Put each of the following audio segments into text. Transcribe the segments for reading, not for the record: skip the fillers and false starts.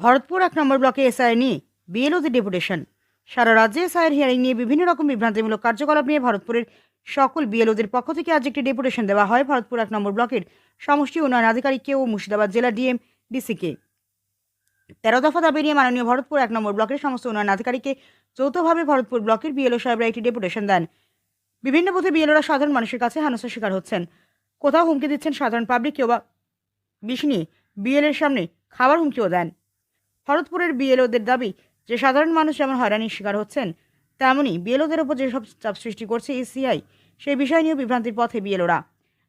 ভরতপুর ১ নম্বর ব্লকে এসআই নিয়ে বিএলওদের ডেপুটেশন। সারা রাজ্যে এসআইয়ের হিয়ারিং নিয়ে বিভিন্ন রকম বিভ্রান্তিমূলক কার্যকলাপ নিয়ে ভরতপুরের সকল বিএলওদের পক্ষ থেকে আজ একটি ডেপুটেশন দেওয়া হয় ভরতপুর ১ নম্বর ব্লকের সমষ্টি উন্নয়ন আধিকারিককে ও মুর্শিদাবাদ জেলা ডিএম ডিসিকে। ১৩ দফা দাবি নিয়ে মাননীয় ভরতপুর ১ নম্বর ব্লকের সমস্ত উন্নয়ন আধিকারিককে যৌথভাবে ভরতপুর ব্লকের বিএলও সাহেবরা একটি ডেপুটেশন দেন। বিভিন্ন বুথে বিএলওরা সাধারণ মানুষের কাছে হেনস্থার শিকার হচ্ছেন, কোথাও হুমকি দিচ্ছেন সাধারণ পাবলিককেও বা বিষ নিয়ে বিএলের সামনে খাবার হুমকিও দেন। ভরতপুরের বিএলওদের দাবি যে সাধারণ মানুষ যেমন হয়রানির শিকার হচ্ছেন, তেমনই বিএলওদের ওপর যেসব চাপ সৃষ্টি করছে এসিআই, সেই বিষয় নিয়েও বিভ্রান্তির পথে বিএলওরা।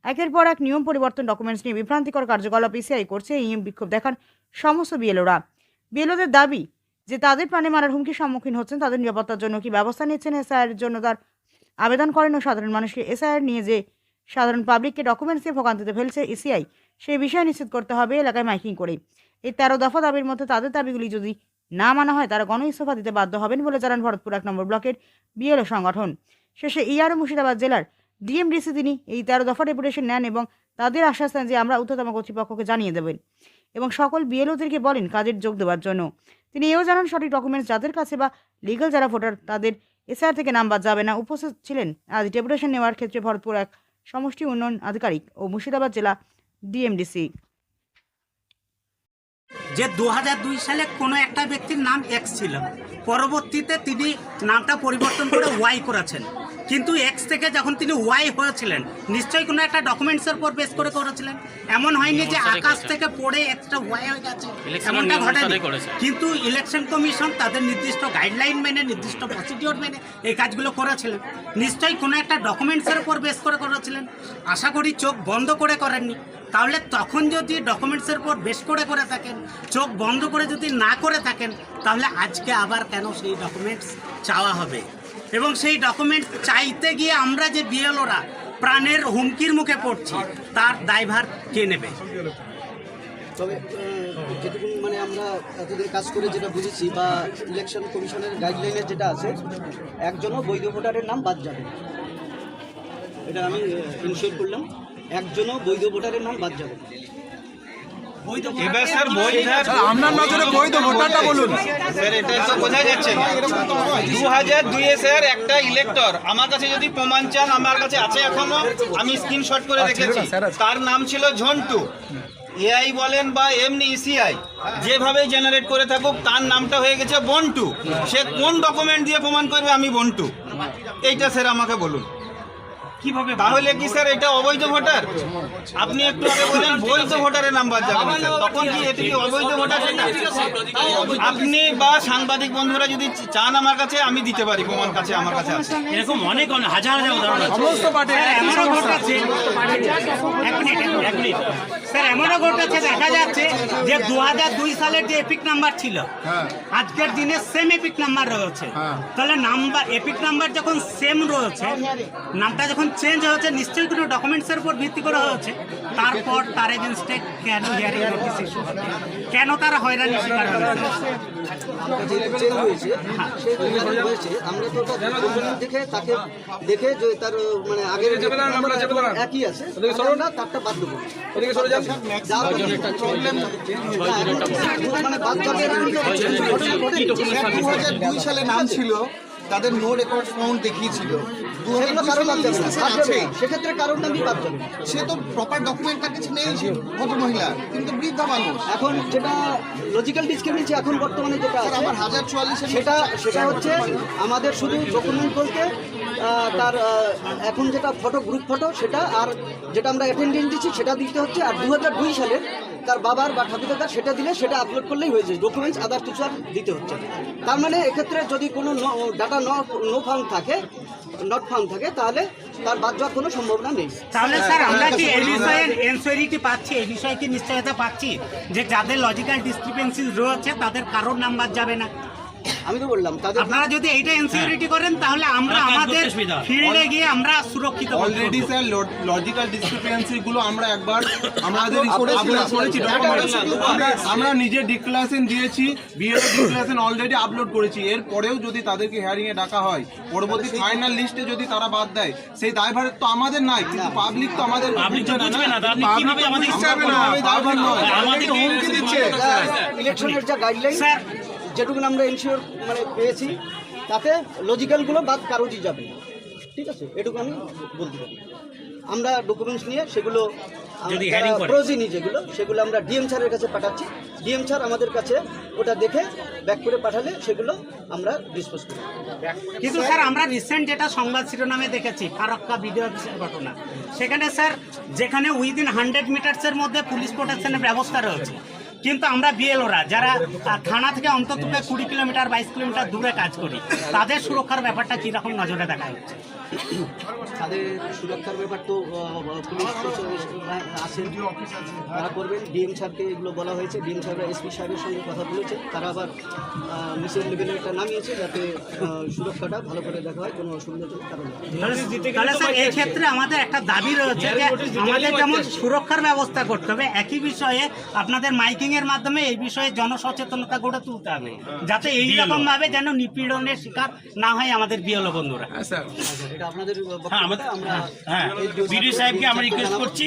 একের পর এক নিয়ম পরিবর্তন, ডকুমেন্টস নিয়ে বিভ্রান্তিকর কার্যকলাপ এসিআই করছে। এই নিয়ম বিক্ষোভ দেখান সমস্ত বিএলওরা। বিএলওদের দাবি যে তাদের প্রাণে মারার হুমকির সম্মুখীন হচ্ছেন, তাদের নিরাপত্তার জন্য কি ব্যবস্থা নিচ্ছেন এসআইয়ের জন্য তার আবেদন করেন ও সাধারণ মানুষকে এসআইয়ের নিয়ে যে সাধারণ পাবলিককে ডকুমেন্টস দিয়ে ভোগান্তিতে ফেলছে এসিআই, সেই বিষয় নিশ্চিত করতে হবে এলাকায় মাইকিং করে। এই ১৩ দফা দাবির মধ্যে তাদের দাবিগুলি যদি না মানা হয় তারা গণ ইস্তফা দিতে বাধ্য হবেন বলে জানান ভরতপুর ১ নম্বর ব্লকের বিএলও সংগঠন। শেষে ইআরও মুর্শিদাবাদ জেলার ডিএমডিসি তিনি এই ১৩ দফা ডেপুটেশন নেন এবং তাদের আশ্বাস দেন যে আমরা ঊর্ধ্বতম কর্তৃপক্ষকে জানিয়ে দেবেন এবং সকল বিএলওদেরকে বলেন কাজের যোগ দেওয়ার জন্য। তিনি এও জানান সঠিক ডকুমেন্টস যাদের কাছে বা লিগাল যারা ভোটার তাদের এসআইআর থেকে নাম বাদ যাবে না। উপস্থিত ছিলেন আজ ডেপুটেশন নেওয়ার ক্ষেত্রে ভরতপুর ১ সমষ্টি উন্নয়ন আধিকারিক ও মুর্শিদাবাদ জেলা ডিএমডিসি। যে ২০০২ সালে কোনো একটা ব্যক্তির নাম এক্স ছিল, পরবর্তীতে তিনি নামটা পরিবর্তন করে ওয়াই করেছেন, কিন্তু এক্স থেকে যখন তিনি ওয়াই হয়েছিলেন নিশ্চয়ই কোনো একটা ডকুমেন্টসের উপর বেস করে করেছিলেন। এমন হয়নি যে আকাশ থেকে পড়ে একটা ওয়াই হয়ে গেছে, এমনটা ঘটেনি। কিন্তু ইলেকশন কমিশন তাদের নির্দিষ্ট গাইডলাইন মেনে, নির্দিষ্ট প্রসিডিওর মেনে এই কাজগুলো করেছিলেন। নিশ্চয়ই কোনো একটা ডকুমেন্টসের উপর বেস করে করেছিলেন। আশা করি চোখ বন্ধ করে করেননি। তাহলে তখন যদি ডকুমেন্টসের উপর বেশ করে থাকেন, চোখ বন্ধ করে যদি না করে থাকেন, তাহলে আজকে আবার কেন সেই ডকুমেন্টস চাওয়া হবে? এবং সেই ডকুমেন্টস চাইতে গিয়ে আমরা যে বিএলওরা প্রাণের হুমকির মুখে পড়ছি, তার দায়ভার কে নেবে? তবে যেটুকু মানে আমরা এতদিন কাজ করে যেটা বুঝেছি বা ইলেকশন কমিশনের গাইডলাইনে যেটা আছে, একজনও বৈধ ভোটারের নাম বাদ যাবে, এটা আমি ইনশিওর করলাম। একজনও বৈধ ভোটারের নাম বাদ যাবে। এবার স্যার আপনার নজরে বৈধ ভোটারটা বলুন স্যার। এটা তো বোঝা যাচ্ছে না। ২০০২ স্যার একটা ইলেক্টর আমার কাছে যদি প্রমাণ চান, আমার কাছে আছে এখনো, আমি স্ক্রিনশট করে রেখেছি। তার নাম ছিল ঝন্টু। এআই বলেন বা এমনি ইসিআই যেভাবে জেনারেট করে থাকুক, তার নামটা হয়ে গেছে বন্টু। সে কোন ডকুমেন্ট দিয়ে প্রমাণ করবে আমি বন্টু? এইটা স্যার আমাকে বলুন কিভাবে? তাহলে কি স্যার এটা অবৈধ ভোটার? আপনি একটু আগে বলেন বৈধ ভোটারের নাম বাদ যাবে না, তখন কি এটি কি অবৈধ ভোটার? আপনি বা সাংবাদিক বন্ধুরা যদি চান আমার কাছে, আমি দিতে পারি প্রমাণ, কাছে আমার কাছে আছে। এরকম অনেক হাজার উদাহরণ আছে। এমনও ঘটেছে, স্যার এমনও ঘটেছে, দেখা যাচ্ছে যে ২০০২ সালের যে এপিক নাম্বার ছিল আজকের দিনে সেম এপিক নাম্বার রয়েছে। তাহলে নাম্বার এপিক নাম্বার যখন সেম রয়েছে, নামটা যখন চেঞ্জ হয়েছে, নিশ্চয়ই কোনো ডকুমেন্টসের উপর ভিত্তি করা হয়েছে। তারপর তার এগেনস্টে কেন হিয়ারিং নোটিস ইস্যু হবে? কেন তারা হয়রানির শিকার হয়েছে? আমরা তো দেখে তাকে দেখে যে তার মানে আগের একই আছে, তারটা বাদ দেবো। মানে বাদ যাবে। ২০০২ সালে নাম ছিল, তাদের নো রেকর্ড ফাউন্ড দেখিয়েছিল। সেক্ষেত্রে কারণ নামই বাদ যাবে। সে তো প্রপার ডকুমেন্ট তার কাছে নেই, ভদ্রমহিলা কিন্তু বৃদ্ধা মানুষ। এখন যেটা লজিক্যাল ডিসক্রিমিনেন্সি এখন বর্তমানে যেটা আছে, আমার ১০৪৪ সেটা হচ্ছে আমাদের শুধু ডকুমেন্ট বলতে তার এখন যেটা ফটো, গ্রুপ ফটো, সেটা আর যেটা আমরা অ্যাটেন্ডেন্স দিচ্ছি সেটা দিতে হচ্ছে। আর ২০০২ সালে তার বাবার বা ঠাকুরদাদার সেটা দিলে সেটা আপলোড করলেই হয়ে যায়। ডকুমেন্টস আদার কিছু আর দিতে হচ্ছে। তার মানে এক্ষেত্রে যদি কোনো ডাটা নো ফাউন্ড থাকে, নট ফাউন্ড থাকে, তাহলে তার বাদ যাওয়ার কোনো সম্ভাবনা নেই। তাহলে স্যার আমরা কি এই বিষয়ে এনকোয়ারিটি পাচ্ছি, এই বিষয়ে কি নিশ্চয়তা পাচ্ছি যে যাদের লজিক্যাল ডিসক্রিপেন্সিস রয়েছে তাদের কারোর নাম্বার যাবে না? আমি তো বললাম তাদের আপনারা যদি এইটা ইনসিকিউরিটি করেন তাহলে আমরা আমাদের ফিল্ডে গিয়ে আমরা সুরক্ষিত বোধ অলরেডি করব। স্যার লজিক্যাল ডিসক্রিপেন্সি গুলো আমরা একবার আমাদের আপলোড করেছি আমরা নিজে ডিক্লারেশন দিয়েছি, বিএলও ডিক্লারেশন অলরেডি আপলোড করেছি। এরপরেও যদি তাদেরকে হিয়ারিং এ ডাকা হয়, পরবর্তী ফাইনাল লিস্টে যদি তারা বাদ দেয়, সেই দায়ভার তো আমাদের নাই, কিন্তু পাবলিক তো আমাদের ইলেকশনের যা গাইডলাইন যেটুকু আমরা এনশিওর মানে পেয়েছি তাতে লজিক্যালগুলো বাদ কারোরই যাবে না, ঠিক আছে, এটুকু আমি বলতে পারি। আমরা ডকুমেন্টস নিয়ে সেগুলো প্রয়োজনীয় যেগুলো সেগুলো আমরা ডিএম স্যারের কাছে পাঠাচ্ছি। ডিএম স্যার আমাদের কাছে ওটা দেখে ব্যাক করে পাঠালে সেগুলো আমরা ডিসপোজ করি। কিন্তু স্যার আমরা রিসেন্ট যেটা সংবাদ শিরোনামে দেখেছি ফারাক্কা ভিডিও অফিসের ঘটনা, সেখানে স্যার যেখানে উইদিন 100 মিটার্সের মধ্যে পুলিশ প্রোটেকশনের ব্যবস্থা রয়েছে, কিন্তু আমরা বিএলওরা যারা থানা থেকে অন্তত 20 কিলোমিটার 22 কিলোমিটার দূরে কাজ করি, তাদের সুরক্ষার ব্যাপারটা কীরকম নজরে দেখা হচ্ছে? তাদের সুরক্ষার ব্যাপার তো পুলিশ আছেন, তারা করবেন। ডিএম স্যারকে এগুলো বলা হয়েছে, ডিএম স্যাররা এসপি সাহেবের সঙ্গে কথা বলেছে, তারা আবার মিসের লেভেলে একটা নামিয়েছে যাতে সুরক্ষাটা ভালো করে দেখা হয়, কোনো অসুবিধাজনক কারণ নেই। তাহলে স্যার এই ক্ষেত্রে আমাদের একটা দাবি রয়েছে যে আমাদের যেমন সুরক্ষার ব্যবস্থা করতে হবে, একই বিষয়ে আপনাদের মাইকিং এর মাধ্যমে এই বিষয়ে জনসচেতনতা গড়ে তুলতে হবে, যাতে এইরকম ভাবে যেন নিপীড়নের শিকার না হয় আমাদের বিএলও বন্ধুরা। এটা আপনাদের আমরা বিডিও সাহেবকে আমরা রিকোয়েস্ট করছি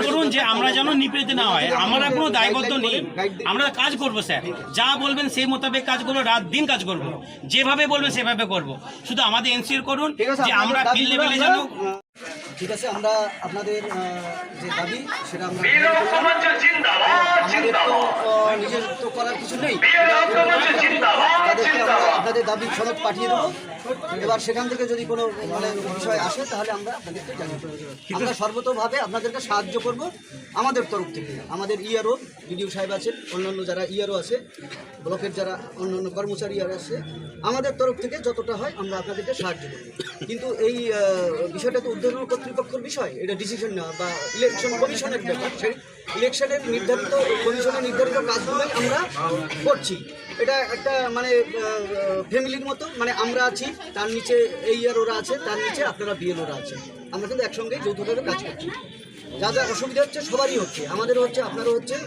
করুন যে আমরা যেন নিপীড়িত না হয়। আমরা কোনো দায়বদ্ধ নেই, আমরা কাজ করব স্যার, যা বলবেন সেই মোতাবেক কাজ করবো, রাত দিন কাজ করব, যেভাবে বলবেন সেভাবে করব। শুধু আমাদের এনসিওর করুন যে আমরা ফিল্ড লেভেলে যেন। ঠিক আছে, আমরা আপনাদের যে দাবি সেটা আমরা আমাদের তো নিজের তো করার কিছু নেই, তাদেরকে আমরা আপনাদের দাবি সনদ পাঠিয়ে দেবো। এবার সেখান থেকে যদি কোনো মানে বিষয় আসে তাহলে আমরা আপনাদেরকে জানিয়ে দেবো। আমরা সর্বতোভাবে আপনাদেরকে সাহায্য করব আমাদের তরফ থেকে। আমাদের ইআরও বিডিও সাহেব আছেন, অন্যান্য যারা ইআরও আছে, ব্লকের যারা অন্যান্য কর্মচারী আর আছে, আমাদের তরফ থেকে যতটা হয় আমরা আপনাদেরকে সাহায্য করব। কিন্তু এই বিষয়টা তো উদ্বোধন কর্তৃপক্ষের বিষয়, এটা ডিসিশন নেওয়া বা ইলেকশন কমিশনের ব্যাপার। সেই ইলেকশনের নির্ধারিত কমিশনের নির্ধারিত কাজগুলোই আমরা করছি। এটা একটা মানে ফ্যামিলির মতো, মানে আমরা আছি, তার নিচে এইআরওরা আছে, তার নিচে আপনারা বিএলওরা আছে, আমরা কিন্তু একসঙ্গেই যৌথভাবে কাজ করছি। যা যা অসুবিধা হচ্ছে সবারই হচ্ছে, আমাদেরও হচ্ছে, আপনারও হচ্ছে,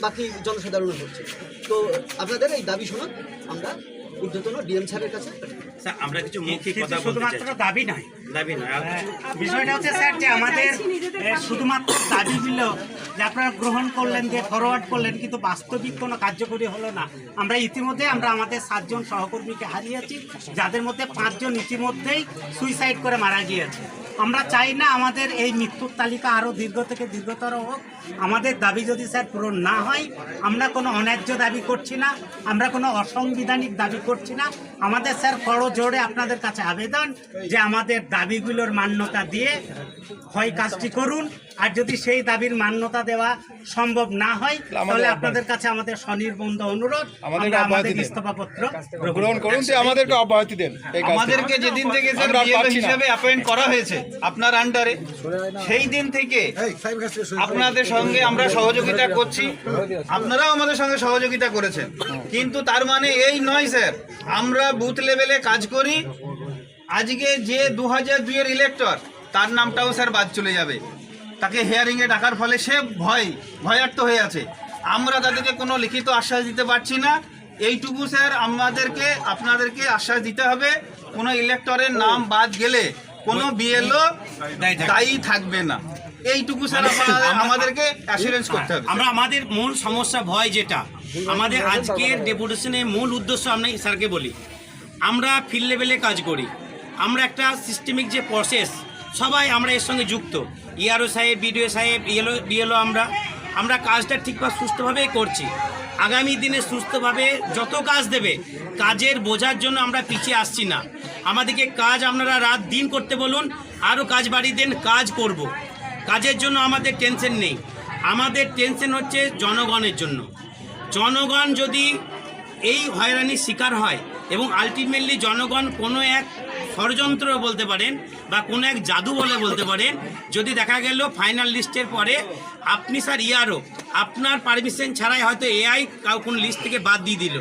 বাকি জনসাধারণের হচ্ছে। তো আপনাদের এই দাবি শোনা আমরা ঊর্ধ্বতন ডিএম স্যারের কাছে। স্যার আমরা কিছু মৌখিক কথা বলতে চাই। শুধুমাত্র দাবি নয়, দাবি নয়, আর কিছু বিষয়টা হচ্ছে স্যার যে আমাদের শুধুমাত্র দাবিগুলো যে আপনারা গ্রহণ করলেন, যে ফরওয়ার্ড করলেন, কিন্তু বাস্তবিক কোনো কার্যকরী হলো না। আমরা ইতিমধ্যে আমাদের 7 জন সহকর্মীকে হারিয়েছি, যাদের মধ্যে 5 জন ইতিমধ্যেই সুইসাইড করে মারা গিয়েছে। আমরা চাই না আমাদের এই মৃত্যুর তালিকা আরও দীর্ঘ থেকে দীর্ঘতর হোক। আমাদের দাবি যদি স্যার পূরণ না হয়, আমরা কোনো অন্যায্য দাবি করছি না, আমরা কোনো অসাংবিধানিক দাবি করছি না। আমাদের স্যার করজোড়ে আপনাদের কাছে আবেদন যে আমাদের দাবিগুলোর মান্যতা দিয়ে হয় কাজটি করুন, আর যদি সেই দাবির মান্যতা দেওয়া সম্ভব না হয় তাহলে আপনাদের কাছে আমাদের স্বনির্বন্ধ অনুরোধ, আমরা আমাদের ইস্তফাপত্র গ্রহণ করুন, আমাদেরকে অব্যাহতি দেন। আমাদেরকে যেদিন থেকে স্যার বিএলও হিসেবে অ্যাপয়েন্ট করা হয়েছে আপনার আন্ডারে, সেই দিন থেকে আপনাদের সঙ্গে আমরা সহযোগিতা করছি, আপনারাও আমাদের সঙ্গে সহযোগিতা করেছেন। কিন্তু তার মানে এই নয় স্যার আমরা বুথ লেভেলে কাজ করি, আজকে যে 2002 এর ইলেক্টর তার নামটাও স্যার বাদ চলে যাবে, তাকে হিয়ারিংয়ে ডাকার ফলে সে ভয়ার্থ হয়ে আছে। আমরা তাদেরকে কোনো লিখিত আশ্বাস দিতে পারছি না। এইটুকু স্যার আপনাদেরকে আশ্বাস দিতে হবে, কোনো ইলেক্টরের নাম বাদ গেলে কোনো বিএলও দায়ী থাকবে না। এইটুকু স্যার আমাদেরকে অ্যাসুরেন্স করতে হবে। আমরা আমাদের মূল সমস্যা ভয় যেটা আমাদের আজকের ডেপুটেশনের মূল উদ্দেশ্য, আমি স্যারকে বলি, আমরা ফিল্ড লেভেলে কাজ করি, আমরা একটা সিস্টেমিক যে প্রসেস সবাই আমরা এর সঙ্গে যুক্ত, ইআরও সাহেব, বিডিও সাহেব, বিএলও, আমরা কাজটা ঠিকভাবে সুস্থভাবেই করছি। আগামী দিনে সুস্থভাবে যত কাজ দেবে, কাজের বোঝার জন্য আমরা পিছিয়ে আসছি না। আমাদেরকে কাজ আপনারা রাত দিন করতে বলুন, আরও কাজ বাড়িয়ে দেন, কাজ করব। কাজের জন্য আমাদের টেনশন নেই, আমাদের টেনশন হচ্ছে জনগণের জন্য। জনগণ যদি এই হয়রানির শিকার হয় এবং আলটিমেটলি জনগণ কোনো এক ষড়যন্ত্র বলতে পারেন বা কোনো এক জাদু বলে বলতে পারেন, যদি দেখা গেল ফাইনাল লিস্টের পরে আপনি স্যার ইআরও আপনার পারমিশন ছাড়াই হয়তো এআই কোন লিস্ট থেকে বাদ দিয়ে দিল,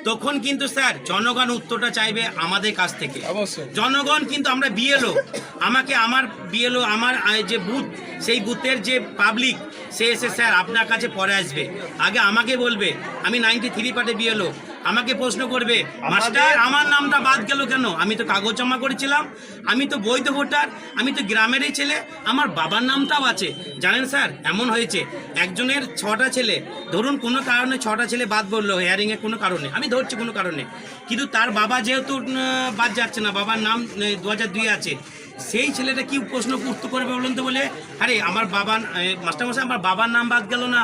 তখন কিন্তু স্যার জনগণ উত্তরটা চাইবে আমাদের কাছ থেকে। জনগণ কিন্তু আমরা বিএলও, আমার বিএলও আমার যে বুথ, সেই বুথের যে পাবলিক সে এসে স্যার আপনার কাছে পরে আসবে, আগে আমাকে বলবে। আমি 93 পার্টে বিএলও, আমাকে প্রশ্ন করবে মাস্টার আমার নামটা বাদ গেল কেন? আমি তো কাগজ জমা করেছিলাম, আমি তো বৈধ ভোটার, আমি তো গ্রামেরই ছেলে, আমার বাবার নামটাও আছে। জানেন স্যার এমন হয়েছে একজনের 6টা ছেলে, ধরুন কোনো কারণে 6টা ছেলে বাদ বললো হেয়ারিংয়ে, কোনো কারণে আমি ধরছি কোনো কারণে, কিন্তু তার বাবা যেহেতু বাদ যাচ্ছে না, বাবার নাম 2002 আছে, সেই ছেলেটা কি প্রশ্ন উত্তর করবে বলুন তো? বলে আরে আমার বাবা মাস্টারমশাই আমার বাবার নাম বাদ গেল না,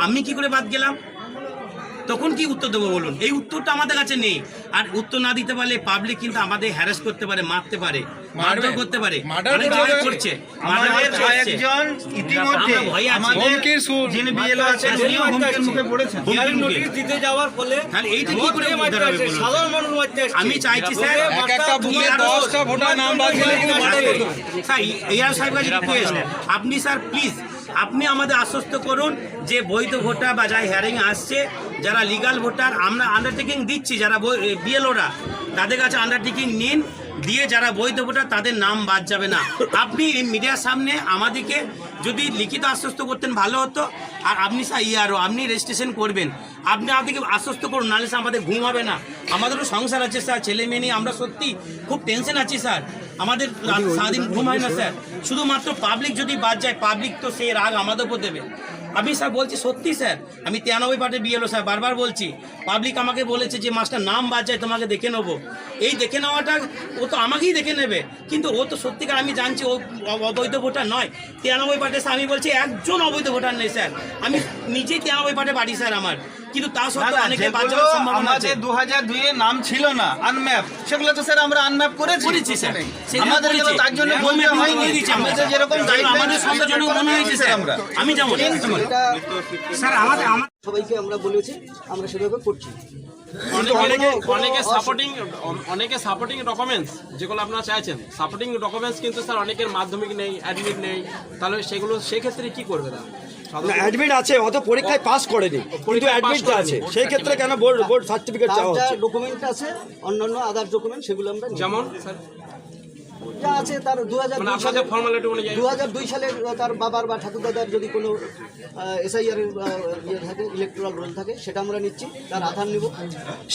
আমি কি করে বাদ গেলাম? তখন কি উত্তর দেবো বলুন? এই উত্তরটা আমাদের কাছে নেই। আর উত্তর না দিতে পারলে পাবলিক কিন্তু আমাদের হ্যারাস করতে পারে, মারতে পারে, মারধর করতে পারে, অনেক জায়গায় করছে। আমাদের কয়েকজন ইতিমধ্যে আমাদের যিনি বিএলও আছেন উনিও হুমকির মুখে পড়েছেন। নোটিশ দিতে যাওয়ার ফলে তাহলে এইটা কি করে উদ্ধার হবে বলুন? সাধারণ মানুষ মারতে আসছে। আমি চাইছি স্যার একটা বুথে 10টা ভোটার নাম বাদ গেলে কিন্তু মারা যেত। স্যার এআর সাহেব কাছে রিকোয়েস্ট, আপনি স্যার প্লিজ আপনি আমাদের আশ্বস্ত করুন যে বৈধ ভোটার বা যারা হেয়ারিং আসছে, যারা লিগাল ভোটার, আমরা আন্ডারটেকিং দিচ্ছি, যারা বিএলওরা তাদের কাছে আন্ডারটেকিং নিন, দিয়ে যারা বৈধ ভোটার তাদের নাম বাদ যাবে না। আপনি মিডিয়ার সামনে আমাদেরকে যদি লিখিত আশ্বস্ত করতেন ভালো হতো। আর আপনি স্যার ইয়ারও আপনি রেজিস্ট্রেশন করবেন, আপনি আমাদেরকে আশ্বস্ত করুন, নাহলে স্যার আমাদের ঘুম হবে না। আমাদেরও সংসার আছে স্যার, ছেলে মেয়ে নিয়ে আমরা সত্যি খুব টেনশন আছি স্যার, আমাদের সারাদিন ঘুম হয় না স্যার। শুধুমাত্র পাবলিক যদি বাদ যায়, পাবলিক তো সে রাগ আমাদের উপর দেবে। আমি স্যার বলছি সত্যি স্যার, আমি 93 পার্টে বিএলও স্যার, বারবার বলছি, পাবলিক আমাকে বলেছে যে মাস্টার নাম বাদ যায় তোমাকে দেখে নেবো। এই দেখে নেওয়াটা ও তো আমাকেই দেখে নেবে, কিন্তু ও তো সত্যিকার আমি জানছি ও অবৈধ ভোটার নয়। 93 পার্টে স্যার আমি বলছি একজন অবৈধ ভোটার নেই স্যার, আমি নিজেই 93 পার্টে বাড়ি স্যার আমার, কিন্তু তা সত্ত্বেও অনেকে বাদ যাওয়ার সম্ভাবনা আছে। আমাদের 2002 এর নাম ছিল না, আনম্যাপ, সেগুলো তো স্যার আমরা আনম্যাপ করেছি স্যার, আমাদের তার জন্য বলতে হয়নি, আমাদের যেরকম আমাদের সন্দেহজনক মনে হয়েছে স্যার, আমি যেমন এটা স্যার আমাদের সবাইকে আমরা বলেছি, আমরা সেভাবে করছি। অনেকে সাপোর্টিং ডকুমেন্টস যেগুলো আপনারা চাইছেন, সাপোর্টিং ডকুমেন্টস কিন্তু স্যার অনেকের মাধ্যমিক নেই, অ্যাডমিট নেই, তাহলে সেগুলো সেক্ষেত্রে কি করবে না? অ্যাডমিট আছে, অত পরীক্ষায় পাস করেনি, কিন্তু অ্যাডমিট আছে, সেই ক্ষেত্রে কেন বোর্ড সার্টিফিকেট চাওয়া হচ্ছে? ডকুমেন্ট আছে, অন্যান্য আদার ডকুমেন্ট, সেগুলো আমরা নিই। যেমন স্যার যা আছে তার 2002 সালের তার বাবার বা ঠাকুরদাদার যদি কোনো এসআইআর ইয়ে থাকে, ইলেকট্রাল রোল থাকে, সেটা আমরা নিচ্ছি, তার আধার নিব।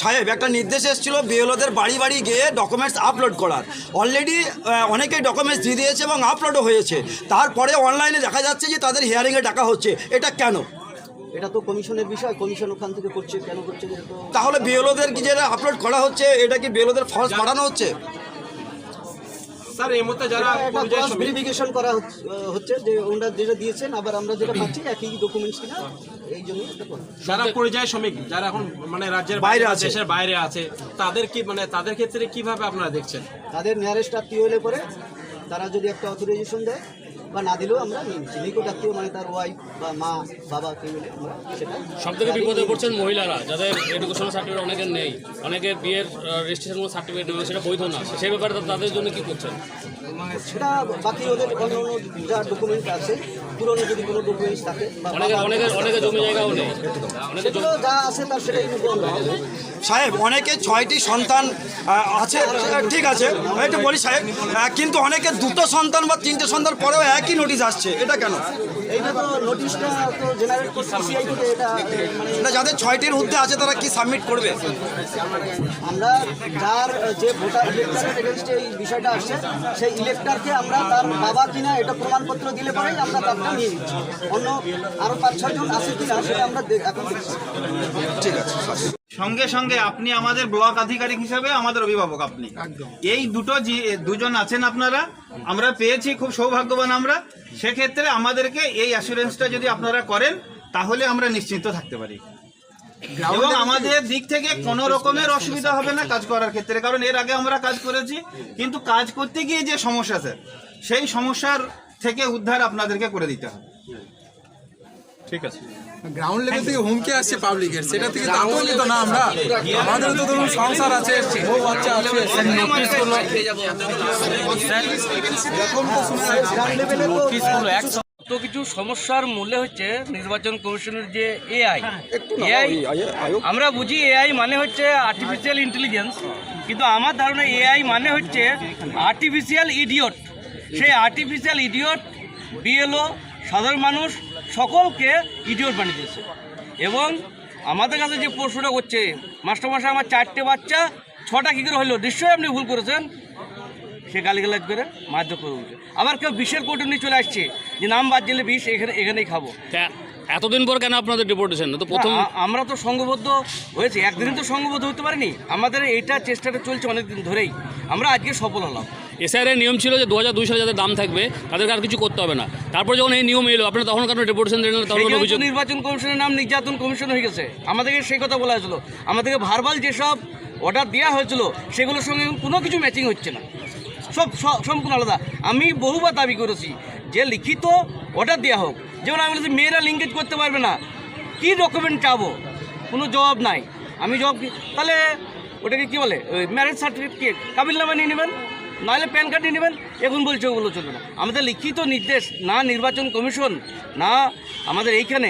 সাহেব একটা নির্দেশ এসেছিল বিএলওদের বাড়ি বাড়ি গিয়ে ডকুমেন্টস আপলোড করার, অলরেডি অনেকেই ডকুমেন্টস দিয়ে দিয়েছে এবং আপলোডও হয়েছে, তারপরে অনলাইনে দেখা যাচ্ছে যে তাদের হিয়ারিংয়ে ডাকা হচ্ছে, এটা কেন? এটা তো কমিশনের বিষয়, কমিশন ওখান থেকে করছে, কেন করছে? তাহলে বিএলওদের কি যেটা আপলোড করা হচ্ছে, এটা কি বিএলওদের ফলস পাঠানো হচ্ছে? স্যার এই মুহূর্তে যারা ক্রস ভেরিফিকেশন করা হচ্ছে যে ওনারা যেটা দিয়েছেন আবার আমরা যেটা পাচ্ছি একই ডকুমেন্টস কিনা, এই জন্য এটা করা। যারা পরিযায়ী শ্রমিক, যারা এখন মানে রাজ্যের বাইরে আছে, দেশের বাইরে আছে, তাদের কি মানে তাদের ক্ষেত্রে কিভাবে আপনারা দেখছেন? তাদের নিয়ারেস্ট আত্মীয় হলে পরে তারা যদি একটা অথরাইজেশন দেয় বা না দিলেও আমরা নিচ্ছি, নিকট আত্মীয় মানে তার ওয়াইফ বা মা বাবা কেউ হলে আমরা সেটা। সব থেকে বিপদে পড়ছেন মহিলারা, যাদের এডুকেশনাল সার্টিফিকেট অনেকের নেই, অনেকের বিয়ের রেজিস্ট্রেশন সার্টিফিকেট নেই, সেটা বৈধ না, সেই ব্যাপারে তাদের জন্য কি করছেন? সেটা বাকি ওদের অন্য যা ডকুমেন্ট আছে, পুরনো যদি কোনো ডকুমেন্টস থাকে, অনেকে জমি জায়গাও নেই, সেগুলো যা আছে তার সেটাই নেবো আমরা। সাহেব অনেকে 6টি সন্তান আছে, ঠিক আছে একটু বলি সাহেব, কিন্তু অনেকে 2টো সন্তান বা 3টে সন্তান পরেও একই নোটিশ আসছে, এটা কেন? এইটা তো নোটিশটা তো জেনারেট করছে সিআই থেকে, এটা এটা যাদের 6টির ঊর্ধ্বে আছে তারা কি সাবমিট করবে? আমরা যার যে ভোটার ইলেকটারের এগেনস্টে এই বিষয়টা আসছে, সেই ইলেকটারকে আমরা তার বাবা কিনা এটা প্রমাণপত্র দিলে পরেই আমরা তারটা নিয়ে নিচ্ছি। অন্য আরও 5-6 জন আছে কিনা সেটা আমরা এখন দেখছি। ঠিক আছে। সঙ্গে সঙ্গে আপনি আমাদের ব্লক আধিকারিক হিসাবে আমাদের অভিভাবক, আপনি এই দুজন আছেন আপনারা, আমরা পেয়েছি, খুব সৌভাগ্যবান আমরা। সেক্ষেত্রে আমাদেরকে এই অ্যাসুরেন্সটা যদি আপনারা করেন তাহলে আমরা নিশ্চিন্ত থাকতে পারি এবং আমাদের দিক থেকে কোনো রকমের অসুবিধা হবে না কাজ করার ক্ষেত্রে, কারণ এর আগে আমরা কাজ করেছি, কিন্তু কাজ করতে গিয়ে যে সমস্যা স্যার, সেই সমস্যার থেকে উদ্ধার আপনাদেরকে করে দিতে হবে। ঠিক আছে, গ্রাউন্ড লেভেল থেকে হুমকি আসছে পাবলিকের, সেটা থেকে আতঙ্কিত না আমরা, আমাদের তো ধরুন সংসার আছে, বউ বাচ্চা আছে, নোটিশগুলো তো কিছু সমস্যার মূলে হচ্ছে নির্বাচন কমিশনের যে এআই আমরা বুঝি এআই মানে হচ্ছে আর্টিফিশিয়াল ইন্টেলিজেন্স, কিন্তু আমার ধারণা এআই মানে হচ্ছে আর্টিফিশিয়াল ইডিয়ট। সেই আর্টিফিশিয়াল ইডিয়ট বিএলও সাধারণ মানুষ সকলকে ইডিয়ট বানিয়ে দিয়েছে। এবং আমাদের কাছে যে প্রশ্নটা করছে, মাস্টারমশাই আমার 4টে বাচ্চা 6টা কী করে হলো, নিশ্চয়ই আপনি ভুল করেছেন, সে গালিগালাজ করে মারধর করে উঠছে। আবার কেউ বিষের কোর্টে নিয়ে চলে আসছে যে নাম বাদ দিলে বিষ এখানেই খাবো। এতদিন পর কেন আপনাদের ডিপোর্টেশন? তো প্রথম আমরা তো সংঘবদ্ধ হয়েছি, একদিন তো সংঘবদ্ধ হতে পারিনি। আমাদের এইটা চেষ্টাটা চলছে অনেক দিন ধরেই, আমরা আজকে সফল হলাম। এসআইআর নিয়ম ছিল যে 2002 সালে যাদের দাম থাকবে তাদেরকে আর কিছু করতে হবে না। তারপর যখন এই নিয়ম এলো আপনারা তখন কেন ডিপোর্টেশন দিলেন? তখন অভিযোগ নির্বাচন কমিশনের নাম নির্যাতন কমিশন হয়ে গেছে। আমাদেরকে সেই কথা বলা হয়েছিল, আমাদেরকে ভার্বাল যেসব অর্ডার দেওয়া হয়েছিল সেগুলোর সঙ্গে কোনো কিছু ম্যাচিং হচ্ছে না, সব সম্পূর্ণ আলাদা। আমি বহুবার দাবি করেছি যে লিখিত অর্ডার দেওয়া হোক। যেমন আমি বলেছি মেয়েরা লিঙ্কেজ করতে পারবে না, কি ডকুমেন্ট চাবো, কোনো জবাব নাই। আমি জবাব তাহলে ওটাকে কী বলে, ওই ম্যারেজ সার্টিফিকেট কাবিলনামা নিয়ে নেবেন, নাহলে প্যান কার্ড নিয়ে নেবেন। এখন বলছে ওগুলো চলবে না। আমাদের লিখিত নির্দেশ না নির্বাচন কমিশন না আমাদের এইখানে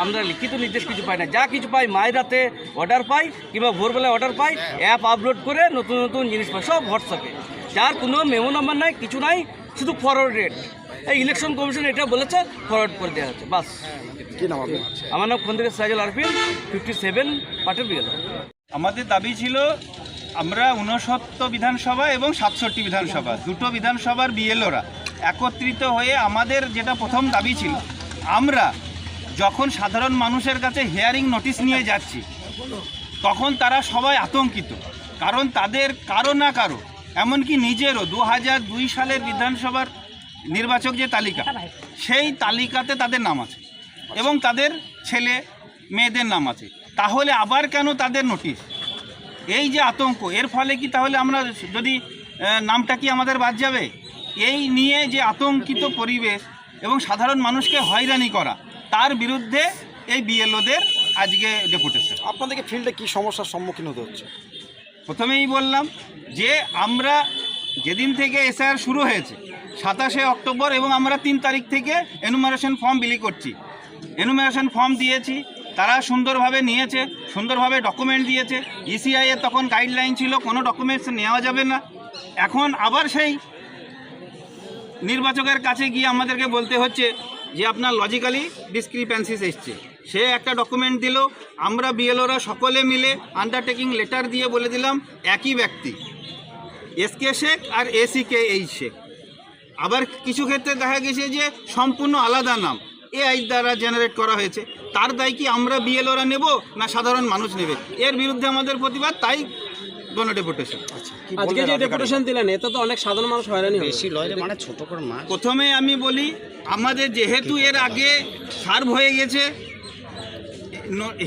আমরা লিখিত নির্দেশ কিছু পাই না। যা কিছু পাই মাঝরাতে অর্ডার পাই কিংবা ভোরবেলায় অর্ডার পাই, অ্যাপ আপলোড করে নতুন নতুন জিনিস পাই, সব হোয়াটসঅ্যাপে, যার কোনো মেমো নাম্বার নাই, কিছু নাই, শুধু ফরওয়ার্ড রেট। এই ইলেকশন কমিশন এটা বলেছে, ফরওয়ার্ড করে দেওয়া হচ্ছে, বাস। কি নাম আপনার? আমার নাম খন্দকার সাইজুল আরফিন, 57 পাটের বিঘা। আমাদের দাবি ছিল আমরা 69 বিধানসভা এবং 67 বিধানসভা, দুটো বিধানসভার বিএলওরা একত্রিত হয়ে আমাদের যেটা প্রথম দাবি ছিল, আমরা যখন সাধারণ মানুষের কাছে হিয়ারিং নোটিশ নিয়ে যাচ্ছি তখন তারা সবাই আতঙ্কিত, কারণ তাদের কারো না কারো, এমনকি নিজেরও 2002 সালের বিধানসভার নির্বাচক যে তালিকা, সেই তালিকাতে তাদের নাম আছে এবং তাদের ছেলে মেয়েদের নাম আছে। তাহলে আবার কেন তাদের নোটিশ? এই যে আতঙ্ক, এর ফলে কি তাহলে আমরা যদি নামটা কি আমাদের বাদ যাবে? এই নিয়ে যে আতঙ্কিত পরিবেশ এবং সাধারণ মানুষকে হয়রানি করা, তার বিরুদ্ধে এই বিএলওদের আজকে ডেপুটেশন। আপনাদেরকে ফিল্ডে কি সমস্যার সম্মুখীন হতে হচ্ছে? প্রথমেই বললাম যে আমরা যেদিন থেকে এসআইআর শুরু হয়েছে 27শে অক্টোবর, এবং আমরা 3 তারিখ থেকে এনুমারেশন ফর্ম বিলি করছি। এনুমারেশন ফর্ম দিয়েছি, তারা সুন্দরভাবে নিয়েছে, সুন্দরভাবে ডকুমেন্ট দিয়েছে। ইসিআই এর তখন গাইডলাইন ছিল কোনো ডকুমেন্টস নেওয়া যাবে না। এখন আবার সেই নির্বাচকের কাছে গিয়ে আমাদেরকে বলতে হচ্ছে যে আপনার লজিক্যালি ডিসক্রিপেন্সিস এসছে। সে একটা ডকুমেন্ট দিল, আমরা বিএলওরা সকলে মিলে আন্ডারটেকিং লেটার দিয়ে বলে দিলাম একই ব্যক্তি, এসকে শেখ আর এসিকে এই শেখ। আবার কিছু ক্ষেত্রে দেখা গেছে যে সম্পূর্ণ আলাদা নাম এআই দ্বারা জেনারেট করা হয়েছে। তার দায় কি আমরা বিএলওরা নেব না সাধারণ মানুষ নেবে? এর বিরুদ্ধে আমাদের প্রতিবাদ, তাই গণডেপুটেশন। আজকে যে ডেপুটেশন দিলেন এতে তো অনেক সাধারণ মানুষ হয়রানি বেশি লয়, মানে ছোট করে মাছ। প্রথমে আমি বলি, আমাদের যেহেতু এর আগে সার্ভ হয়ে গেছে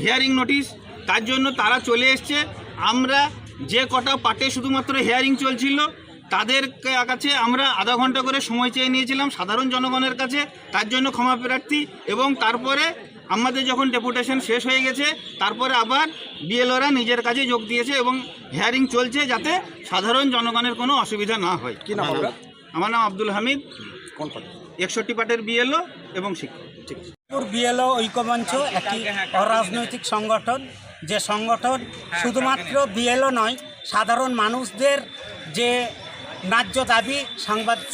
হিয়ারিং নোটিশ, তার জন্য তারা চলে এসছে। আমরা যে কটা পার্টে শুধুমাত্র হিয়ারিং চলছিল তাদের কাছে আমরা আধা ঘন্টা করে সময় চেয়ে নিয়েছিলাম সাধারণ জনগণের কাছে, তার জন্য ক্ষমা প্রার্থী। এবং তারপরে আমাদের যখন ডেপুটেশন শেষ হয়ে গেছে তারপরে আবার বিএলওরা নিজের কাজে যোগ দিয়েছে এবং হিয়ারিং চলছে যাতে সাধারণ জনগণের কোনো অসুবিধা না হয়। কি নাম আপনার? আমার নাম আব্দুল হামিদ, কোন পার্টি? 61 পার্টের বিএলও এবং শিক্ষক। ঠিক আছে। বিএলও ঐক্যমঞ্চ একটি অরাজনৈতিক সংগঠন, যে সংগঠন শুধুমাত্র বিএলও নয়, সাধারণ মানুষদের যে ন্যায্য দাবি,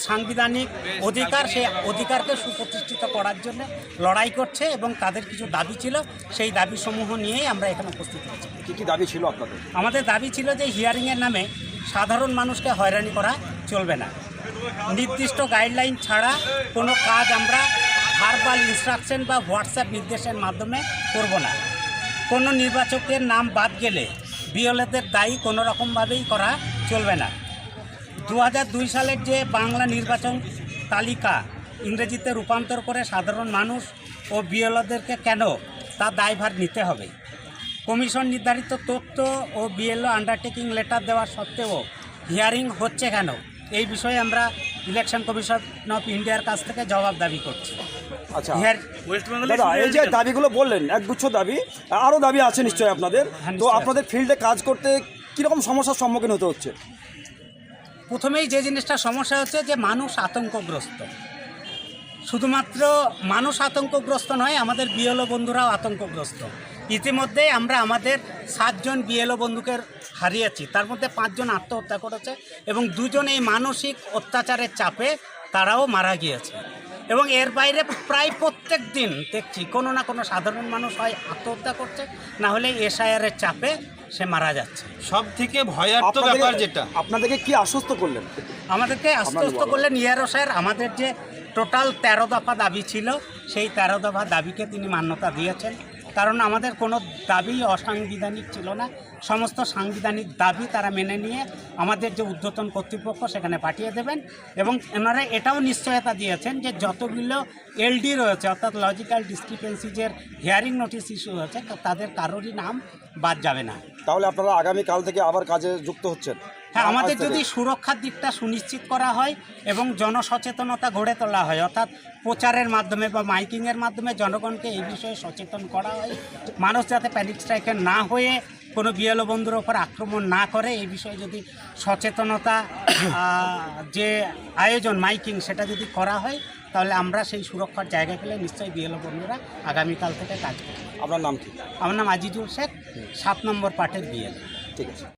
সাংবিধানিক অধিকার, সেই অধিকারকে সুপ্রতিষ্ঠিত করার জন্য লড়াই করছে এবং তাদের কিছু দাবি ছিল, সেই দাবিসমূহ নিয়েই আমরা এখানে উপস্থিত হয়েছি। কী কী দাবি ছিল আপনাদের? আমাদের দাবি ছিল যে হিয়ারিংয়ের নামে সাধারণ মানুষকে হয়রানি করা চলবে না। নির্দিষ্ট গাইডলাইন ছাড়া কোনো কাজ আমরা ভার্বাল ইনস্ট্রাকশন বা হোয়াটসঅ্যাপ নির্দেশের মাধ্যমে করব না। কোনো নির্বাচকের নাম বাদ গেলে বিএলওদের দায়ী কোনো রকমভাবেই করা চলবে না। 2002 সালের যে বাংলা নির্বাচন তালিকা ইংরেজিতে রূপান্তর করে সাধারণ মানুষ ও বিএলওদেরকে কেন তার দায়ভার নিতে হবে? কমিশন নির্ধারিত তথ্য ও বিএলও আন্ডারটেকিং লেটার দেওয়ার সত্ত্বেও হিয়ারিং হচ্ছে কেন? এই বিষয়ে আমরা ইলেকশন কমিশন অফ ইন্ডিয়ার কাছ থেকে জবাব দাবি করছি। আচ্ছা দাদা, এই যে দাবিগুলো বললেন একগুচ্ছ দাবি, আরও দাবি আছে নিশ্চয়ই আপনাদের, তো আপনাদের ফিল্ডে কাজ করতে কীরকম সমস্যার সম্মুখীন হতে হচ্ছে? প্রথমেই যে জিনিসটা সমস্যা হচ্ছে যে মানুষ আতঙ্কগ্রস্ত। শুধুমাত্র মানুষ আতঙ্কগ্রস্ত নয়, আমাদের বিএলও বন্ধুরাও আতঙ্কগ্রস্ত। ইতিমধ্যে আমরা আমাদের 7 জন বিএলও বন্ধুকে হারিয়েছি, তার মধ্যে 5 জন আত্মহত্যা করেছে এবং 2 জন এই মানসিক অত্যাচারের চাপে তারাও মারা গিয়েছে। এবং এর বাইরে প্রায় প্রত্যেক দিন দেখছি কোনো না কোনো সাধারণ মানুষ হয় আত্মহত্যা করছে, না হলে এসআইআরের চাপে সে মারা যাচ্ছে। সব থেকে ভয়ার্থ ব্যাপার যেটা, আপনাদেরকে কি আশ্বস্ত করলেন? আমাদেরকে আশ্বস্ত করলেন ইআরও স্যার, আমাদের যে টোটাল 13 দফা দাবি ছিল সেই 13 দফা দাবিকে তিনি মান্যতা দিয়েছেন। কারণ আমাদের কোনো দাবি অসাংবিধানিক ছিল না, সমস্ত সাংবিধানিক দাবি তারা মেনে নিয়ে আমাদের যে ঊর্ধ্বতন কর্তৃপক্ষ সেখানে পাঠিয়ে দেবেন। এবং এনারা এটাও নিশ্চয়তা দিয়েছেন যে যতগুলো এলডি রয়েছে, অর্থাৎ লজিক্যাল ডিসক্রিপেন্সিজের হিয়ারিং নোটিশ ইস্যু হয়েছে, তাদের কারোরই নাম বাদ যাবে না। তাহলে আপনারা আগামী কাল থেকে আবার কাজে যুক্ত হচ্ছেন? হ্যাঁ, আমাদের যদি সুরক্ষার দিকটা সুনিশ্চিত করা হয় এবং জনসচেতনতা গড়ে তোলা হয়, অর্থাৎ প্রচারের মাধ্যমে বা মাইকিংয়ের মাধ্যমে জনগণকে এই বিষয়ে সচেতন করা হয়, মানুষ যাতে প্যানিক স্ট্রাইকে না হয়ে কোনো বিএলও বন্ধুর ওপর আক্রমণ না করে, এই বিষয়ে যদি সচেতনতা যে আয়োজন মাইকিং সেটা যদি করা হয়, তাহলে আমরা সেই সুরক্ষার জায়গা পেলে নিশ্চয়ই বিএলও বন্ধুরা আগামীকাল থেকে কাজ করব। আপনার নাম কি? আমার নাম আজিজুল শেখ, 7 নম্বর পার্টের বিএলও। ঠিক আছে।